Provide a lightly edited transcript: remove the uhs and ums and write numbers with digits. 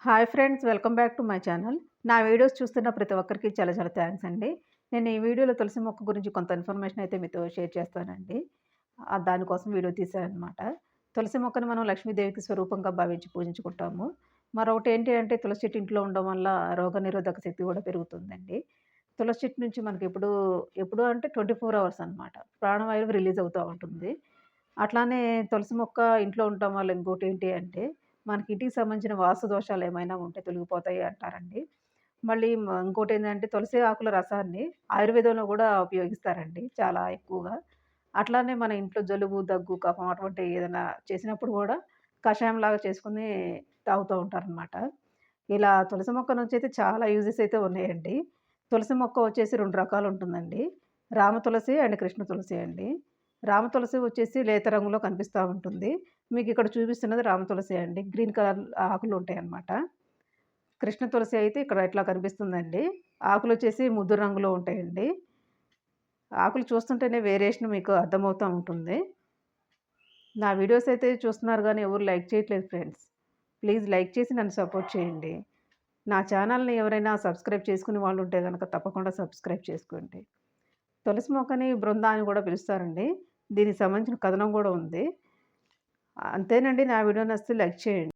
Hi friends, welcome back to my channel. నా videos చూస్తున్న ప్రతి ఒక్కరికి చాలా చాలా థ్యాంక్స్ అండి. నేను ఈ వీడియోలో తులసి మొక్క గురించి కొంత ఇన్ఫర్మేషన్ అయితే మీతో షేర్ చేస్తానండి. దానికోసం వీడియో తీశాననమాట. తులసి మొక్కను మనం లక్ష్మీదేవికి స్వరూపంగా భావించి పూజించుకుంటాము. మరొకటి ఏంటి అంటే తులసి చెట్టు ఇంట్లో ఉండడం వల్ల రోగనిరోధక శక్తి కూడా పెరుగుతుందండి. తులసి చెట్టు నుంచి మనకి ఎప్పుడు అంటే 24 అవర్స్ అనమాట. ప్రాణవాయువు రిలీజ్ అవుతా ఉంటుంది. అట్లానే తులసి మొక్క ఇంట్లో ఉండటం వల్ల ఇంకోటేంటి అంటే మనకి ఇంటికి సంబంధించిన వాస్తు దోషాలేమైనా ఉంటే తొలగిపోతాయి అంటారండి. మళ్ళీ ఇంకోటేందంటే తులసి ఆకుల రసాన్ని ఆయుర్వేదంలో గూడా ఉపయోగిస్తారండి చాలా ఎక్కువగా. అట్లానే మన ఇంట్లో జలుబు, దగ్గు, కఫం అటువంటి ఏదైనా చేసినప్పుడు గూడా కషాయంలాగా చేసుకొని తాగుతూ ఉంటారనమాట. ఇలా తులసి మొక్క నుంచయితే చాలా యూజెస్ అయితే ఉన్నాయండి. తులసి మొక్క వచ్చేసి 2 రకాలుంటుందండి. రామ తులసి అండ్ కృష్ణ తులసి అండి. రామ తులసి వచ్చేసి లేత రంగులో కనిపిస్తా ఉంటుంది. మీకిక్కడ చూపిస్తున్నది రామ తులసి అండి. గ్రీన్ కలర్ ఆకులుంటాయనమాట. కృష్ణ తులసి అయితే ఇక్కడ ఇట్లా కనిపిస్తుందండి. ఆకులొచ్చేసి ముదురు రంగులో ఉంటాయండి. ఆకులు చూస్తుంటేనే వేరియేషన్ మీకు అర్థమవుతా ఉంటుంది. నా వీడియోస్ అయితే చూస్తున్నారు గానీ ఎవరు లైక్ చేయట్లేదు ఫ్రెండ్స్. ప్లీజ్ లైక్ చేసి నన్ను సపోర్ట్ చేయండి. నా ఛానల్‌ని ఎవరైనా సబ్స్క్రైబ్ చేసుకునే వాళ్ళుంటే గనక తప్పకుండా సబ్స్క్రైబ్ చేసుకోండి. తులసి మొక్కని బృంద అని గూడా పిలుస్తారండి. దీనికి సంబంధించిన కథనం గూడా ఉంది. అంతేనండి. నా వీడియో నచ్చితే లైక్ చేయండి.